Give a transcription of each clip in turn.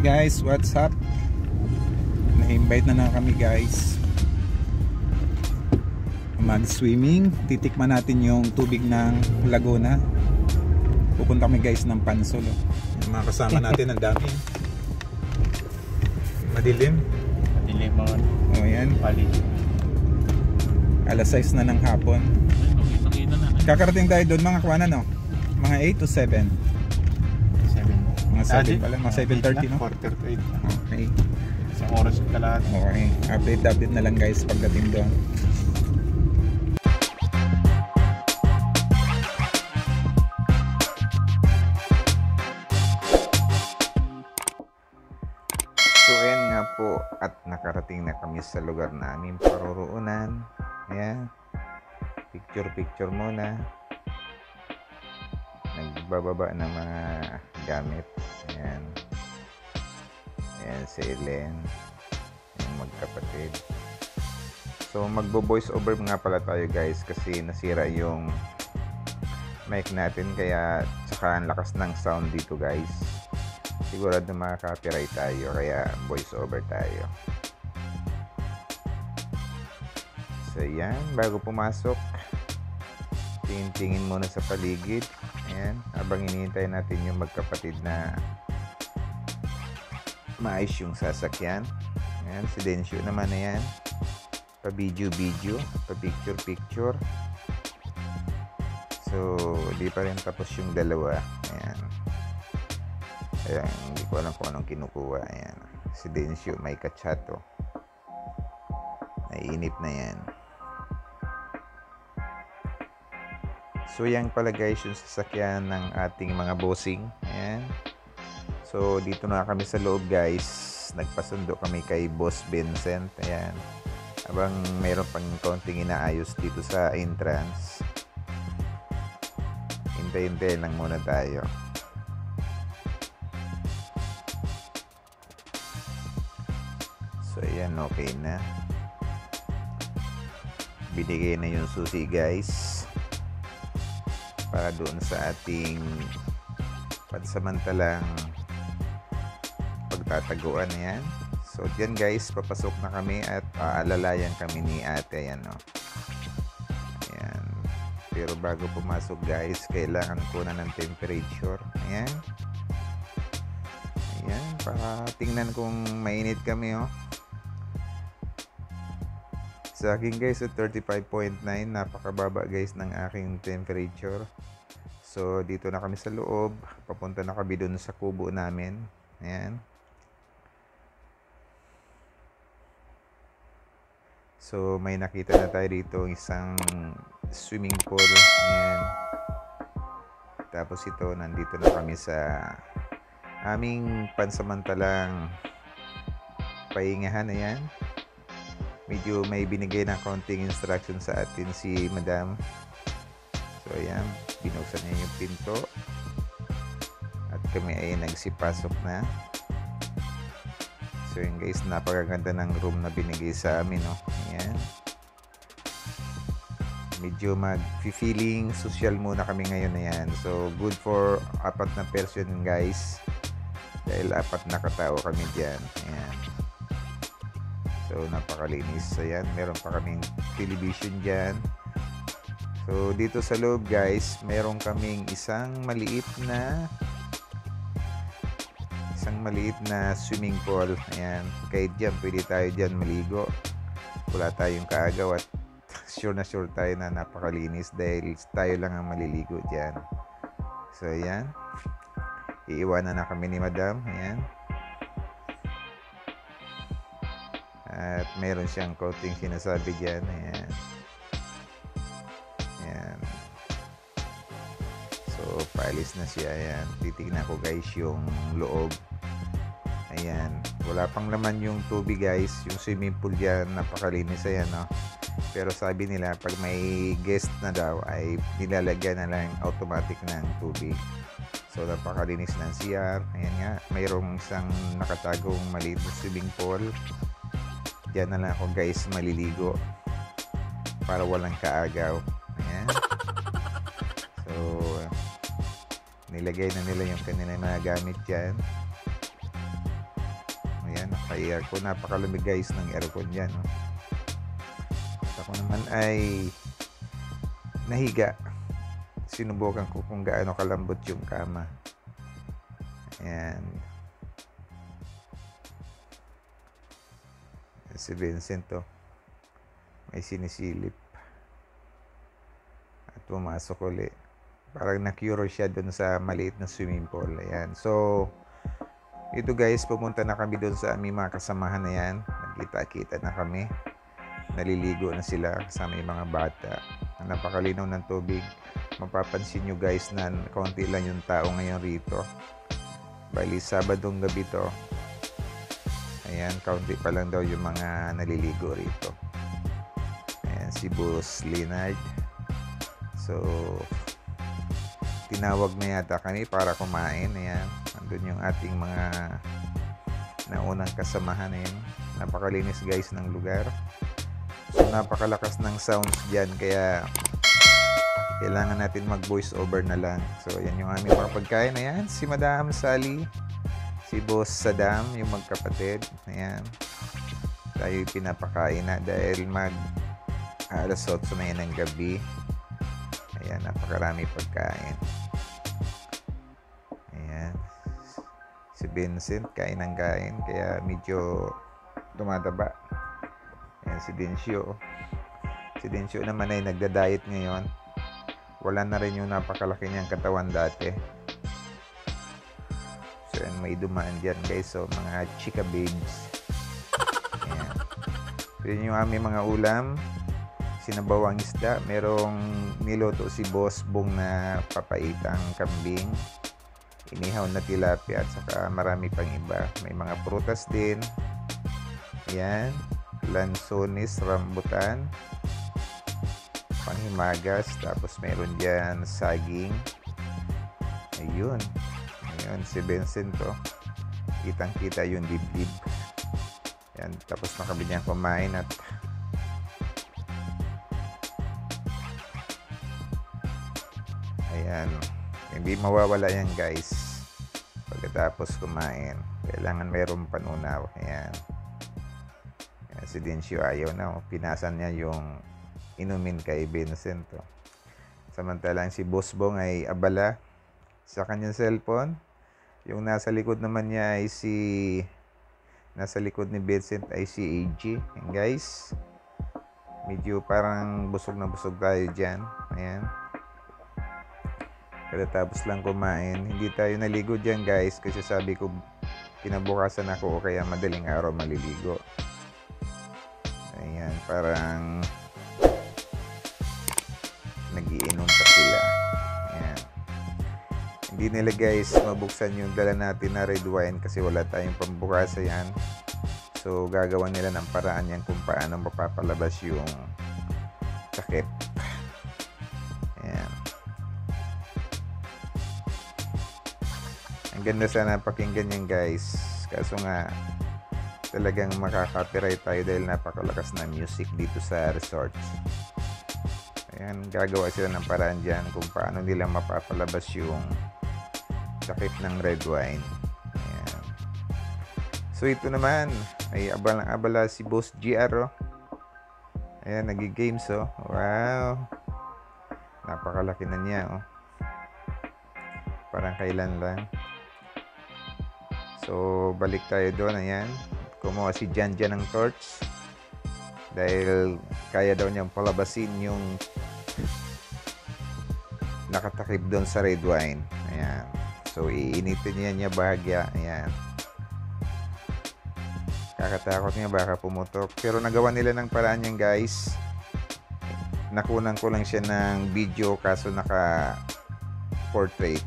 guys, what's up? Na-invite na kami guys mag-swimming. Titikman natin yung tubig ng Laguna. Pupunta kami guys ng Pansol. Yung mga kasama natin ang dami. Madilim. Madilim mga. O yan. Palit. Alas 6 na ng hapon. Nakita na. Kakarating tayo doon mga kawanan, no? Mga 8 to 7. 7. Mga 7 pala, mga 7:30, no? Quarter to 8. Okay. Isang oras at kalahati. Okay. Update na lang guys pagdating doon. So ayan nga po, at nakarating na kami sa lugar namin paroroonan. Ayan. Picture muna. Nagbababa ng mga gamit. Ayan. Ayan si Ellen. Yung magkapatid. So magbo-voice over nga pala tayo guys kasi nasira yung mic natin, kaya tsaka ang lakas ng sound dito guys. Sigurado makaka-copyright tayo, kaya voice over tayo. So yan, bago pumasok, tingin muna sa paligid. Ayan, habang hinihintay natin yung magkapatid na maayos yung sasakyan. Ayan, si Densyo naman na yan. Pa-video, pa-picture. So, di pa rin tapos yung dalawa. Ayan. Ayan, hindi ko alam kung anong kinukuha. Ayan, si Densyo may kachat, oh. Naiinip na yan. So yan pala guys yung sasakyan ng ating mga bossing. Ayan. So dito na kami sa loob guys. Nagpasundo kami kay Boss Vincent. Ayan. Habang mayroon pang konting inaayos dito sa entrance. Hintay-hintay lang muna tayo. So ayan, okay na. Binigay na yung susi guys. Para doon sa ating pansamantalang pagtataguan. Yan. So dyan guys, papasok na kami at aalalayan kami ni ate. Ayan, no? Ayan. Pero bago pumasok guys, kailangan ko na ng temperature. Ayan. Ayan, para tingnan kung mainit kami, oh. Sa akin guys at 35.9, napakababa guys ng aking temperature. So dito na kami sa loob, papunta na kami dun sa kubo namin. Ayan. So may nakita na tayo dito, isang swimming pool. Ayan. Tapos ito, nandito na kami sa aming pansamantalang pahingahan. Ayan. Medyo may binigay na konting instruction sa atin si Madam. So ayan, binuksan niya yung pinto at kami ay nagsipasok na. So yun guys, napakaganda ng room na binigay sa amin, no? Ayan. Medyo mag-feeling social muna kami ngayon. Ayan. So good for 4 na person guys, dahil 4 na katao kami dyan. Ayan. So napakalinis. Ayan, meron pa kaming television dyan. So dito sa loob guys, meron kaming isang maliit na swimming pool. Ayan, kahit dyan pwede tayo dyan maligo. Wala tayong kaagaw at sure tayo na napakalinis dahil tayo lang ang maliligo dyan. So ayan, iiwanan na kami ni Madam. Ayan. At meron siyang coating sinasabi dyan. Ayan. Ayan. So, paalis na siya. Ayan. Titignan ko guys yung loob. Ayan. Wala pang laman yung tubig guys. Yung swimming pool dyan, napakalinis. Ayan, no? Pero sabi nila, pag may guest na daw, ay nilalagyan na lang automatic ng tubig. So, napakalinis ng CR. Ayan nga. Mayroong isang nakatagong maliit na swimming pool. Diyan na lang ako guys maliligo para walang kaagaw. Ayan. So nilagay na nila yung kanilang mga gamit dyan. Ayan, naka-aircon. Napakalamig guys ng aircon yan. No? At ako naman ay nahiga. Sinubukan ko kung gaano kalambot yung kama. Ayan. Si Vincent to. May sinisilip. At pumasok ulit. Parang na-cure siya dun sa maliit na swimming pool. Ayan. So, ito guys, pumunta na kami dun sa aming mga kasamahan na yan. Nagkita-kita na kami. Naliligo na sila kasama yung mga bata. Napakalinaw ng tubig. Mapapansin nyo guys na kaunti lang yung tao ngayon rito. Bali, Sabadong gabi to. Ayan, kaunti pa lang daw yung mga naliligo rito. Ayan, si Boss Leonard. So, tinawag na yata kami para kumain. Ayan, andun yung ating mga naunang kasamahan. Ayan, napakalinis guys ng lugar. So, napakalakas ng sounds dyan. Kaya, kailangan natin mag voice over na lang. So, ayan yung aming mga pagkain. Ayan, si Madam Sally. Si Boss Saddam, yung magkapatid. Ayan. Tayo pinapakain na dahil alas 8 na yan ng gabi. Ayan, napakarami pagkain. Ayan. Si Vincent, kain ng kain. Kaya medyo tumataba. Ayan, si Dencio. Si Dencio naman ay nagda-diet ngayon. Wala na rin yung napakalaki niyang katawan dati. So, yan, may dumaan dyan guys. So, mga chika babes. Ayan. So, yun yung aming mga ulam. Sinabawang isda. Merong niloto si Boss Bong na papaitang kambing. Inihaw na tilapia at saka marami pang iba. May mga prutas din. Ayan. Lansones, rambutan. Panghimagas. Tapos meron dyan saging. Ayun. Ayan, si Vincent to. Kitang-kita yung dibdib. Ayan, tapos na kami niyang kumain at ayan, hindi mawawala yan guys. Pagkatapos kumain, kailangan mayroong panunaw. Ayan. Ayan, si Dencio ayaw na. Pinasan niya yung inumin kay Vincent to. Samantalang si Boss Bong ay abala sa kanyang cellphone. Yung nasa likod naman niya ay nasa likod ni Vincent ay si AG. And guys, medyo parang busog na busog tayo dyan. Ayan. Pagkatapos lang kumain, hindi tayo naligo dyan guys kasi sabi ko kinabukasan ako o kaya madaling araw maliligo. Ayan, parang nagiinom pa sila. Ayan. Hindi nila guys mabuksan yung dala natin na red wine kasi wala tayong pambukas. Ayan. So gagawa nila ng paraan yan kung paano mapapalabas yung takip. Ayan. Ang ganda sana pakinggan yan guys. Kaso nga talagang makaka-copyright tayo dahil napakalakas na music dito sa resorts. Ayan, gagawa sila ng paraan dyan kung paano nila mapapalabas yung takip ng red wine. Ayan. So ito naman ay abalang-abala si Boss GR. Oh. Ayan, nagi-games oh. Wow. Napakalaki na niya oh. Parang kailan lang. So balik tayo doon. Ayan. Kumuha si Jan ng torch. Dahil kaya daw niyang palabasin yung nakatakip doon sa red wine. Ayan. So, iinitin niya bahagya. Ayan. Kakatakot niya baka pumutok. Pero nagawa nila ng paraan yan guys. Nakunan ko lang siya ng video kaso naka portrait.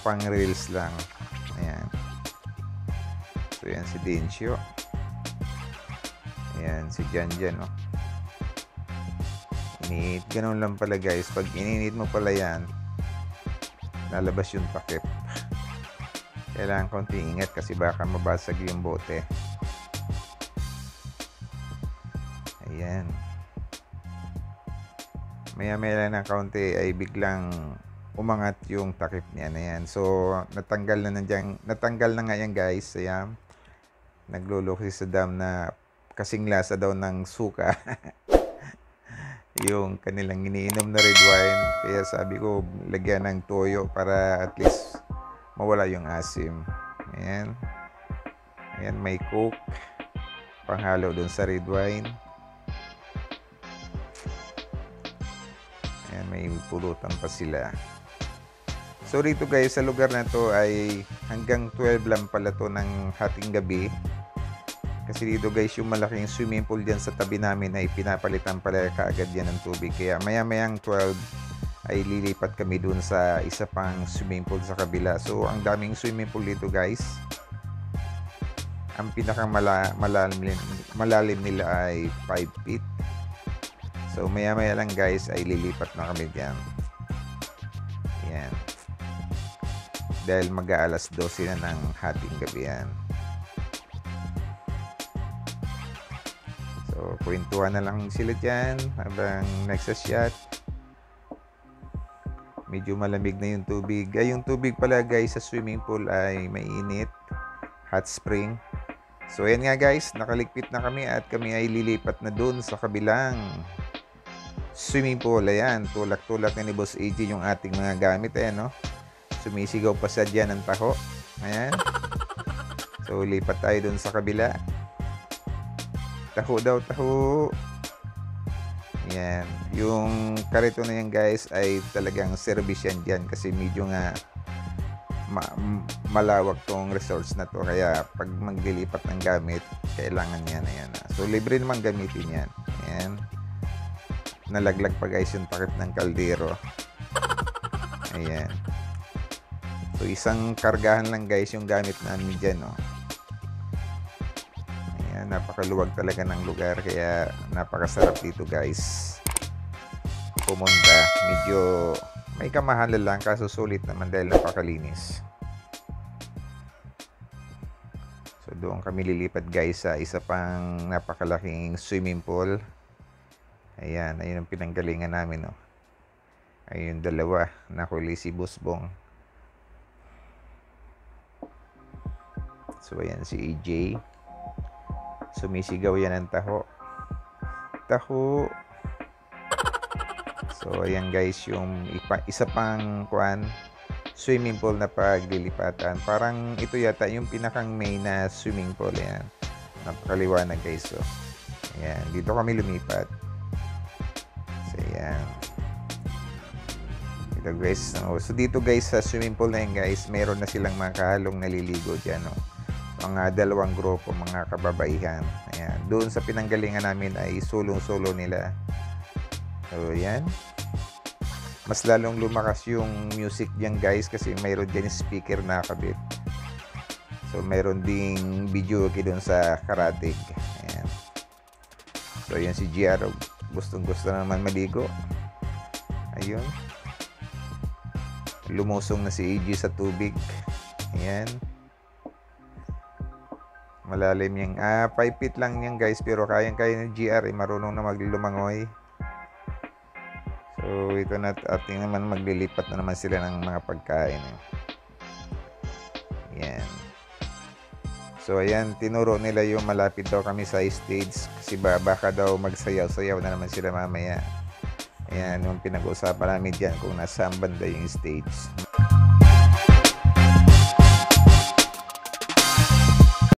Pang reels lang. Ayan. So, yan si Dencio. Ayan, si Jan. Oh. Init. Ganun lang pala guys. Pag ininit mo pala yan, lalabas yung takip. Kailangan konti ingat kasi baka mabasag yung bote. Ayan. Maya-maya lang ng kaunti ay biglang umangat yung takip niya na yan. So, natanggal na nga yan guys. Ayan. nagluluksi sa dam na kasing lasa daw ng suka yung kanilang iniinom na red wine. Kaya sabi ko, lagyan ng toyo para at least mawala yung asim. Ayan. Ayan, may coke panghalo dun sa red wine. Ayan, may pulutan pa sila. So dito guys, sa lugar na to ay hanggang 12 lang pala to ng hating gabi. Kasi dito guys, yung malaking swimming pool dyan sa tabi namin ay pinapalitan pala kaagad yan ng tubig. Kaya maya-mayang 12 ay lilipat kami dun sa isa pang swimming pool sa kabila. So ang daming swimming pool dito guys. Ang pinakang malalim nila ay 5 feet. So maya-maya lang guys ay lilipat na kami dyan. Yan. Dahil mag-aalas 12 na ng hating gabi yan. So, kwentuhan na lang sila dyan habang nagsasyat. Medyo malamig na yung tubig. Ay, yung tubig pala guys sa swimming pool ay mainit. Hot spring. So, ayan nga guys, nakaligpit na kami at kami ay lilipat na dun sa kabilang swimming pool. Ayan, tulak-tulak na ni Boss AJ yung ating mga gamit. Ayan, no? Sumisigaw pa siya dyan ng taho. Ayan. So, lipat tayo dun sa kabila. Taho daw, taho. Yan. Yung karito na yan guys ay talagang service yan dyan kasi medyo nga malawak tong resorts na to. Kaya pag maglilipat ng gamit, kailangan yan. Ayan. So libre naman gamitin yan. Ayan. Nalaglag pa guys yung takip ng kaldero. Ayan. So isang kargahan lang guys yung gamit namin dyan. No? Napakaluwag talaga ng lugar kaya napakasarap dito guys pumunta. Medyo may kamahalan lang kaso sulit naman dahil napakalinis. So doon kami lilipat guys sa isa pang napakalaking swimming pool. Ayan, ayun ang pinanggalingan namin. No? Ayun dalawa, nakuli si Busbong. So ayan si AJ. Sumisigaw yan ng taho. Taho. So, ayan guys, yung isa pang swimming pool na paglilipatan. Parang ito yata yung pinakang main na swimming pool. Ayan. Napakaliwanag guys. So, ayan. Dito kami lumipat. So, ayan. Ito guys. So, dito guys, sa swimming pool na yan guys, meron na silang mga kahalong naliligo dyan. No? Mga dalawang grupo, mga kababaihan. Ayan. Doon sa pinanggalingan namin ay sulong-solo nila. So, ayan. Mas lalong lumakas yung music diyan guys kasi mayroon din speaker na kabit. So, mayroon ding video doon sa karatig. Ayan. So, ayan si GR. Gustong-gusto naman maligo. Ayun. Lumusong na si AJ sa tubig. Ayan. Malalim yung 5 feet lang yan guys pero kayang-kaya ng GR marunong na maglumangoy. So ito na ating naman maglilipat na naman sila ng mga pagkain. Yan. So ayan, tinuro nila yung malapit daw kami sa stage kasi baka daw magsayaw-sayaw na naman sila mamaya. Ayan, yung pinag-uusapan namin dyan kung nasaan banda yung stage.